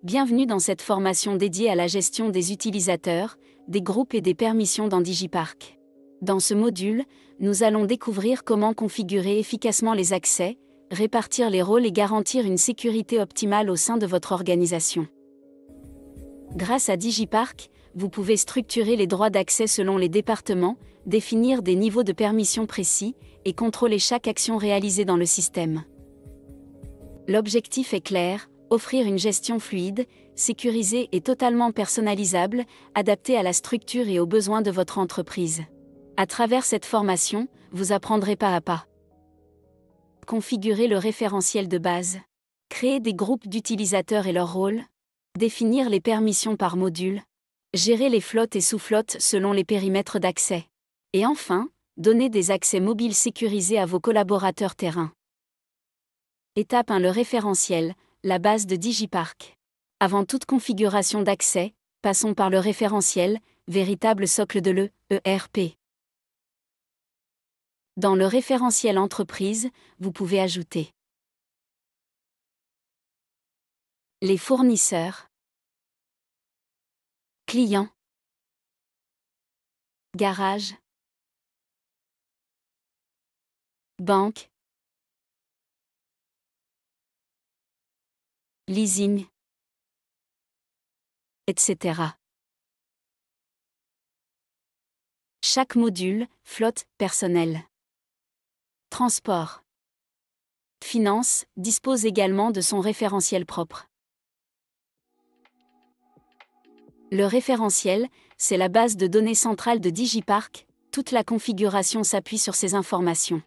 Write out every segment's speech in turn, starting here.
Bienvenue dans cette formation dédiée à la gestion des utilisateurs, des groupes et des permissions dans DigiPark. Dans ce module, nous allons découvrir comment configurer efficacement les accès, répartir les rôles et garantir une sécurité optimale au sein de votre organisation. Grâce à DigiPark, vous pouvez structurer les droits d'accès selon les départements, définir des niveaux de permission précis et contrôler chaque action réalisée dans le système. L'objectif est clair: offrir une gestion fluide, sécurisée et totalement personnalisable, adaptée à la structure et aux besoins de votre entreprise. À travers cette formation, vous apprendrez pas à pas. Configurer le référentiel de base. Créer des groupes d'utilisateurs et leurs rôles. Définir les permissions par module. Gérer les flottes et sous-flottes selon les périmètres d'accès. Et enfin, donner des accès mobiles sécurisés à vos collaborateurs terrain. Étape 1: le référentiel, la base de DigiPark. Avant toute configuration d'accès, passons par le référentiel, véritable socle de l'ERP. Dans le référentiel entreprise, vous pouvez ajouter les fournisseurs, clients, garage, banque, leasing, etc. Chaque module, flotte, personnel, transport, finance, dispose également de son référentiel propre. Le référentiel, c'est la base de données centrale de DigiPark, toute la configuration s'appuie sur ces informations.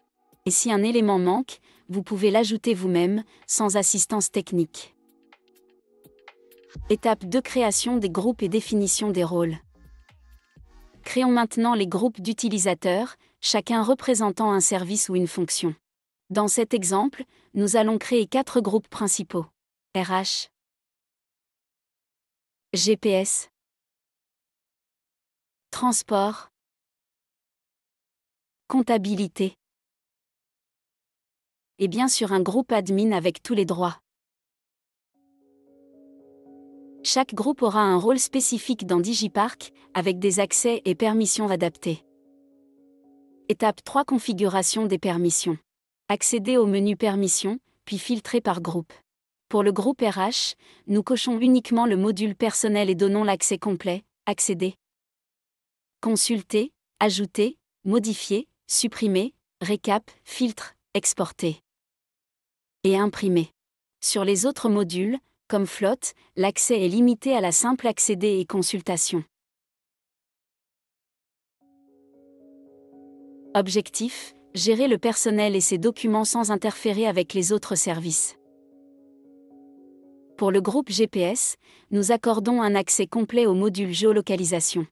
Et si un élément manque, vous pouvez l'ajouter vous-même, sans assistance technique. Étape 2: création des groupes et définition des rôles. Créons maintenant les groupes d'utilisateurs, chacun représentant un service ou une fonction. Dans cet exemple, nous allons créer 4 groupes principaux. RH, GPS, transport, comptabilité. Et bien sûr un groupe admin avec tous les droits. Chaque groupe aura un rôle spécifique dans DigiPark, avec des accès et permissions adaptés. Étape 3: configuration des permissions. Accéder au menu permissions, puis filtrer par groupe. Pour le groupe RH, nous cochons uniquement le module personnel et donnons l'accès complet: accéder, consulter, ajouter, modifier, supprimer, récap, filtre, exporter et imprimer. Sur les autres modules, comme flotte, l'accès est limité à la simple accéder et consultation. Objectif: gérer le personnel et ses documents sans interférer avec les autres services. Pour le groupe GPS, nous accordons un accès complet au module géolocalisation.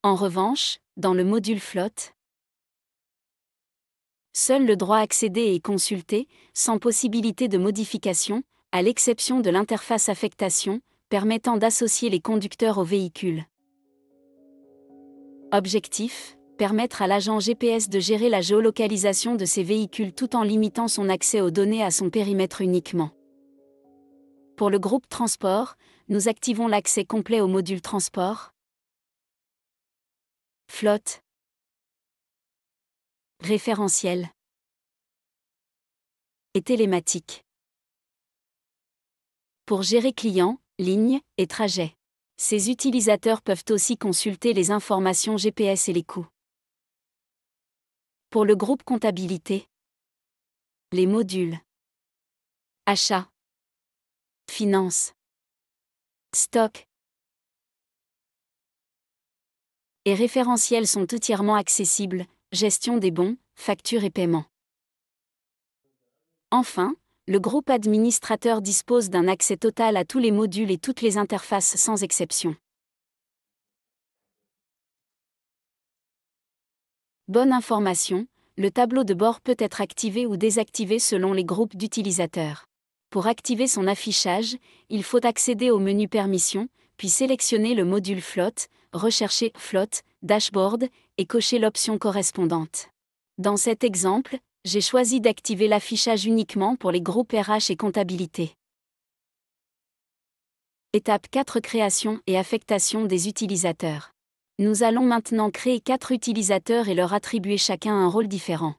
En revanche, dans le module flotte, seul le droit accéder et consulter, sans possibilité de modification, à l'exception de l'interface affectation, permettant d'associer les conducteurs au véhicule. Objectif: permettre à l'agent GPS de gérer la géolocalisation de ses véhicules tout en limitant son accès aux données à son périmètre uniquement. Pour le groupe transport, nous activons l'accès complet au module transport, flotte, référentiel et télématique. Pour gérer clients, lignes et trajets, ces utilisateurs peuvent aussi consulter les informations GPS et les coûts. Pour le groupe comptabilité, les modules achat, finance, stock et référentiel sont entièrement accessibles, gestion des bons, factures et paiements. Enfin, le groupe administrateur dispose d'un accès total à tous les modules et toutes les interfaces sans exception. Bonne information, le tableau de bord peut être activé ou désactivé selon les groupes d'utilisateurs. Pour activer son affichage, il faut accéder au menu permissions, puis sélectionner le module flotte, rechercher flotte, dashboard, et cocher l'option correspondante. Dans cet exemple, J'ai choisi d'activer l'affichage uniquement pour les groupes RH et comptabilité. Étape 4. Création et affectation des utilisateurs. Nous allons maintenant créer 4 utilisateurs et leur attribuer chacun un rôle différent.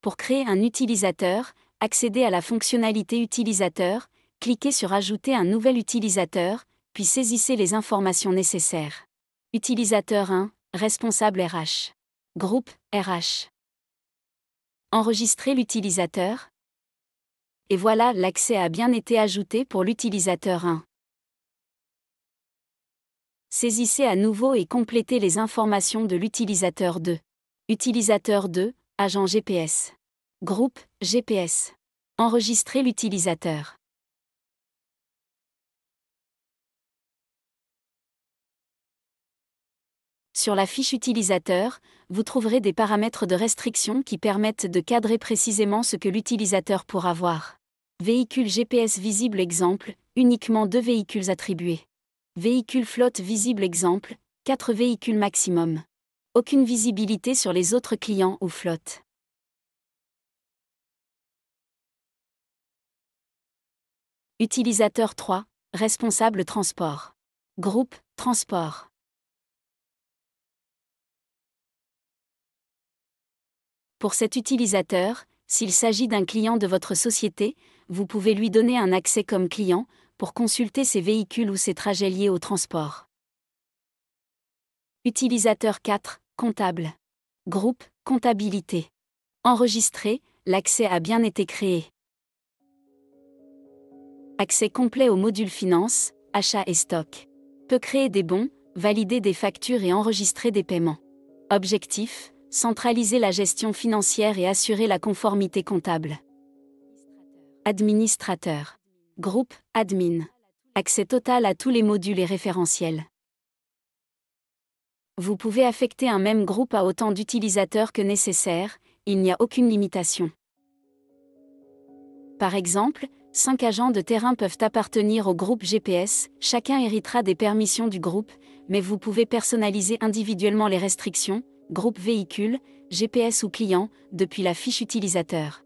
Pour créer un utilisateur, accédez à la fonctionnalité Utilisateur, cliquez sur Ajouter un nouvel utilisateur, puis saisissez les informations nécessaires. Utilisateur 1, responsable RH. Groupe RH. Enregistrez l'utilisateur. Et voilà, l'accès a bien été ajouté pour l'utilisateur 1. Saisissez à nouveau et complétez les informations de l'utilisateur 2. Utilisateur 2, agent GPS. Groupe GPS. Enregistrez l'utilisateur. Sur la fiche utilisateur, vous trouverez des paramètres de restriction qui permettent de cadrer précisément ce que l'utilisateur pourra voir. Véhicule GPS visible exemple, uniquement 2 véhicules attribués. Véhicule flotte visible exemple, 4 véhicules maximum. Aucune visibilité sur les autres clients ou flottes. Utilisateur 3, responsable transport. Groupe, transport. Pour cet utilisateur, s'il s'agit d'un client de votre société, vous pouvez lui donner un accès comme client, pour consulter ses véhicules ou ses trajets liés au transport. Utilisateur 4, comptable. Groupe, comptabilité. Enregistré, l'accès a bien été créé. Accès complet au module finance, achat et stock. Peut créer des bons, valider des factures et enregistrer des paiements. Objectif, centraliser la gestion financière et assurer la conformité comptable. Administrateur. Groupe, admin. Accès total à tous les modules et référentiels. Vous pouvez affecter un même groupe à autant d'utilisateurs que nécessaire, il n'y a aucune limitation. Par exemple, 5 agents de terrain peuvent appartenir au groupe GPS, chacun héritera des permissions du groupe, mais vous pouvez personnaliser individuellement les restrictions, groupe véhicule, GPS ou client, depuis la fiche utilisateur.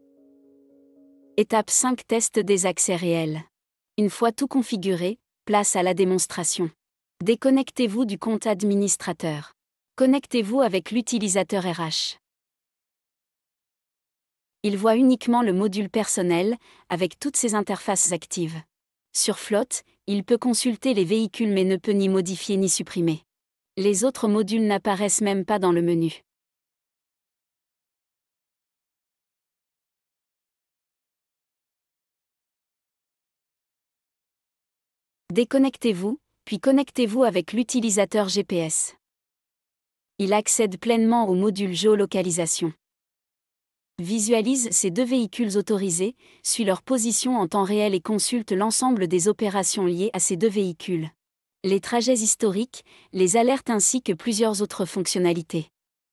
Étape 5. Test des accès réels. Une fois tout configuré, place à la démonstration. Déconnectez-vous du compte administrateur. Connectez-vous avec l'utilisateur RH. Il voit uniquement le module personnel, avec toutes ses interfaces actives. Sur flotte, il peut consulter les véhicules mais ne peut ni modifier ni supprimer. Les autres modules n'apparaissent même pas dans le menu. Déconnectez-vous, puis connectez-vous avec l'utilisateur GPS. Il accède pleinement au module géolocalisation. Visualise ces 2 véhicules autorisés, suit leur position en temps réel et consulte l'ensemble des opérations liées à ces 2 véhicules. Les trajets historiques, les alertes ainsi que plusieurs autres fonctionnalités.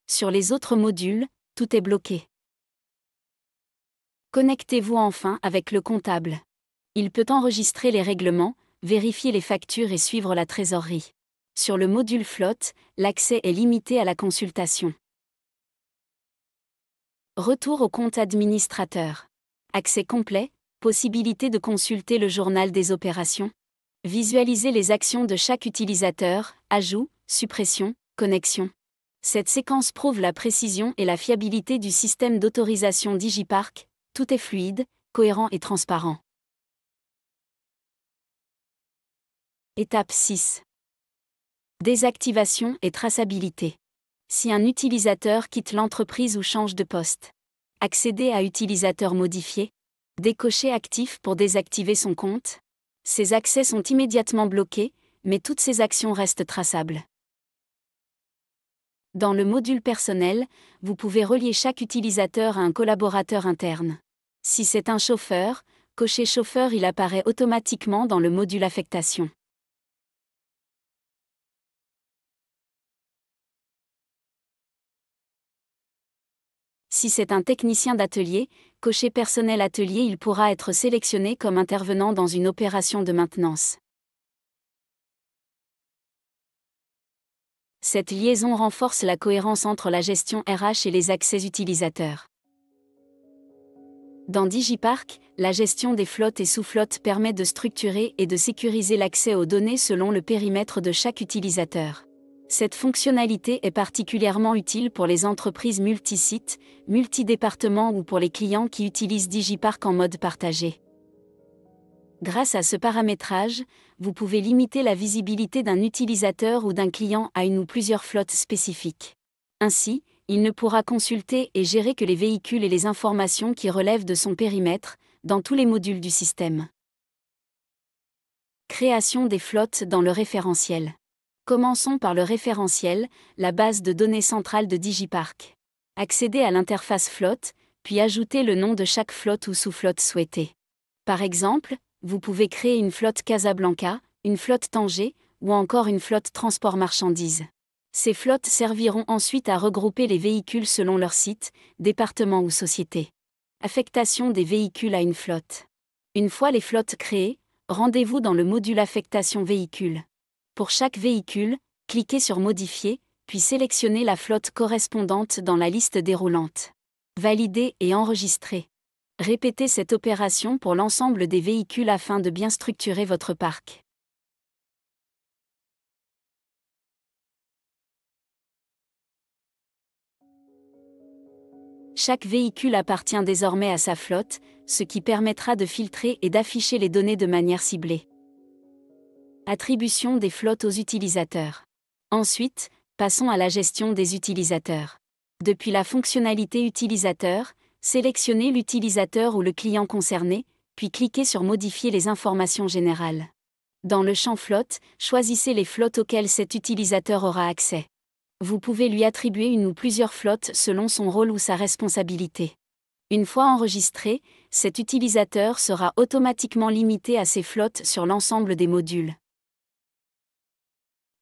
Sur les autres modules, tout est bloqué. Connectez-vous enfin avec le comptable. Il peut enregistrer les règlements, vérifier les factures et suivre la trésorerie. Sur le module flotte, l'accès est limité à la consultation. Retour au compte administrateur. Accès complet, possibilité de consulter le journal des opérations. Visualiser les actions de chaque utilisateur, ajout, suppression, connexion. Cette séquence prouve la précision et la fiabilité du système d'autorisation Digiparc, tout est fluide, cohérent et transparent. Étape 6. Désactivation et traçabilité. Si un utilisateur quitte l'entreprise ou change de poste. Accéder à utilisateur modifié. Décocher actif pour désactiver son compte. Ces accès sont immédiatement bloqués, mais toutes ces actions restent traçables. Dans le module personnel, vous pouvez relier chaque utilisateur à un collaborateur interne. Si c'est un chauffeur, cochez chauffeur, il apparaît automatiquement dans le module affectation. Si c'est un technicien d'atelier, cochez personnel atelier, il pourra être sélectionné comme intervenant dans une opération de maintenance. Cette liaison renforce la cohérence entre la gestion RH et les accès utilisateurs. Dans Digipark, la gestion des flottes et sous-flottes permet de structurer et de sécuriser l'accès aux données selon le périmètre de chaque utilisateur. Cette fonctionnalité est particulièrement utile pour les entreprises multi-sites, multi-départements ou pour les clients qui utilisent Digipark en mode partagé. Grâce à ce paramétrage, vous pouvez limiter la visibilité d'un utilisateur ou d'un client à une ou plusieurs flottes spécifiques. Ainsi, il ne pourra consulter et gérer que les véhicules et les informations qui relèvent de son périmètre, dans tous les modules du système. Création des flottes dans le référentiel. Commençons par le référentiel, la base de données centrale de Digipark. Accédez à l'interface flotte, puis ajoutez le nom de chaque flotte ou sous-flotte souhaitée. Par exemple, vous pouvez créer une flotte Casablanca, une flotte Tanger, ou encore une flotte transport marchandises. Ces flottes serviront ensuite à regrouper les véhicules selon leur site, département ou société. Affectation des véhicules à une flotte. Une fois les flottes créées, rendez-vous dans le module Affectation véhicules. Pour chaque véhicule, cliquez sur Modifier, puis sélectionnez la flotte correspondante dans la liste déroulante. Validez et enregistrez. Répétez cette opération pour l'ensemble des véhicules afin de bien structurer votre parc. Chaque véhicule appartient désormais à sa flotte, ce qui permettra de filtrer et d'afficher les données de manière ciblée. Attribution des flottes aux utilisateurs. Ensuite, passons à la gestion des utilisateurs. Depuis la fonctionnalité Utilisateur, sélectionnez l'utilisateur ou le client concerné, puis cliquez sur Modifier les informations générales. Dans le champ Flotte, choisissez les flottes auxquelles cet utilisateur aura accès. Vous pouvez lui attribuer une ou plusieurs flottes selon son rôle ou sa responsabilité. Une fois enregistré, cet utilisateur sera automatiquement limité à ses flottes sur l'ensemble des modules.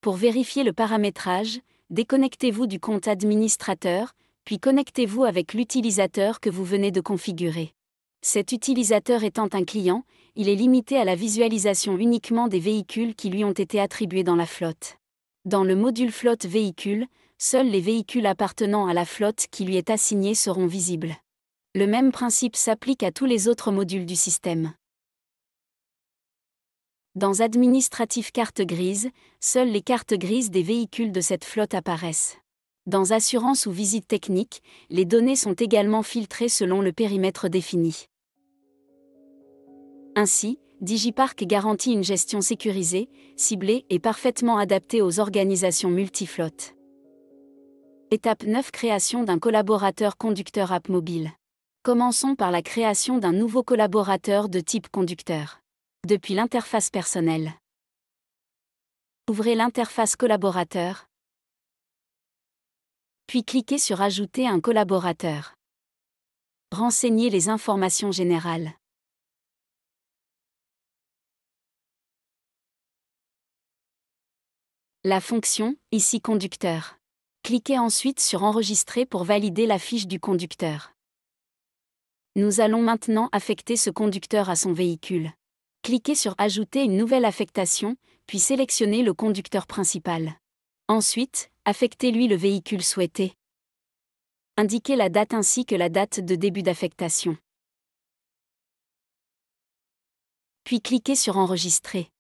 Pour vérifier le paramétrage, déconnectez-vous du compte administrateur, puis connectez-vous avec l'utilisateur que vous venez de configurer. Cet utilisateur étant un client, il est limité à la visualisation uniquement des véhicules qui lui ont été attribués dans la flotte. Dans le module Flotte Véhicules, seuls les véhicules appartenant à la flotte qui lui est assignée seront visibles. Le même principe s'applique à tous les autres modules du système. Dans Administratif Carte grise, seules les cartes grises des véhicules de cette flotte apparaissent. Dans Assurance ou Visite technique, les données sont également filtrées selon le périmètre défini. Ainsi, Digipark garantit une gestion sécurisée, ciblée et parfaitement adaptée aux organisations multiflottes. Étape 9. Création d'un collaborateur conducteur app mobile. Commençons par la création d'un nouveau collaborateur de type conducteur. Depuis l'interface personnelle. Ouvrez l'interface collaborateur. Puis cliquez sur Ajouter un collaborateur. Renseignez les informations générales. La fonction, ici conducteur. Cliquez ensuite sur Enregistrer pour valider la fiche du conducteur. Nous allons maintenant affecter ce conducteur à son véhicule. Cliquez sur Ajouter une nouvelle affectation, puis sélectionnez le conducteur principal. Ensuite, affectez-lui le véhicule souhaité. Indiquez la date ainsi que la date de début d'affectation. Puis cliquez sur Enregistrer.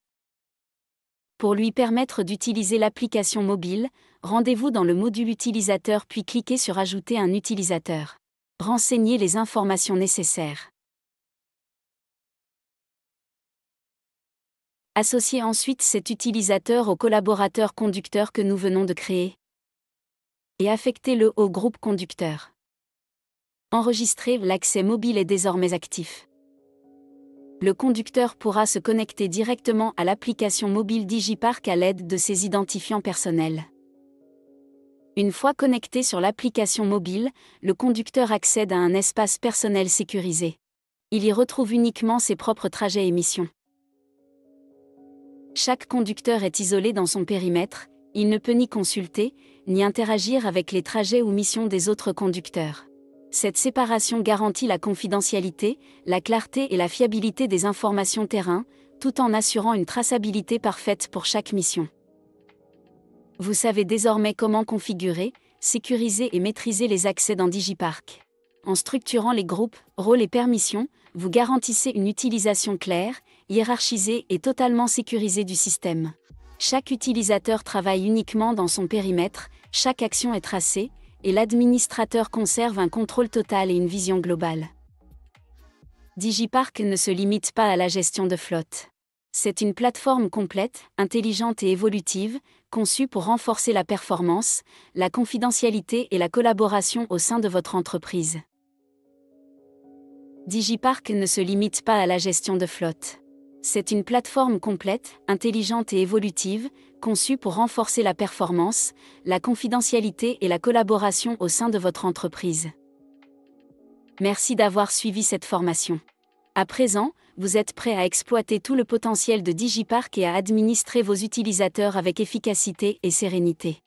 Pour lui permettre d'utiliser l'application mobile, rendez-vous dans le module Utilisateur puis cliquez sur Ajouter un utilisateur. Renseignez les informations nécessaires. Associez ensuite cet utilisateur au collaborateur conducteur que nous venons de créer. Et affectez-le au groupe conducteur. Enregistrez, l'accès mobile est désormais actif. Le conducteur pourra se connecter directement à l'application mobile Digipark à l'aide de ses identifiants personnels. Une fois connecté sur l'application mobile, le conducteur accède à un espace personnel sécurisé. Il y retrouve uniquement ses propres trajets et missions. Chaque conducteur est isolé dans son périmètre, il ne peut ni consulter, ni interagir avec les trajets ou missions des autres conducteurs. Cette séparation garantit la confidentialité, la clarté et la fiabilité des informations terrain, tout en assurant une traçabilité parfaite pour chaque mission. Vous savez désormais comment configurer, sécuriser et maîtriser les accès dans DigiPark. En structurant les groupes, rôles et permissions, vous garantissez une utilisation claire, hiérarchisée et totalement sécurisée du système. Chaque utilisateur travaille uniquement dans son périmètre, chaque action est tracée, et l'administrateur conserve un contrôle total et une vision globale. DigiPark ne se limite pas à la gestion de flotte. C'est une plateforme complète, intelligente et évolutive, conçue pour renforcer la performance, la confidentialité et la collaboration au sein de votre entreprise. DigiPark ne se limite pas à la gestion de flotte. C'est une plateforme complète, intelligente et évolutive, conçue pour renforcer la performance, la confidentialité et la collaboration au sein de votre entreprise. Merci d'avoir suivi cette formation. À présent, vous êtes prêt à exploiter tout le potentiel de DigiPark et à administrer vos utilisateurs avec efficacité et sérénité.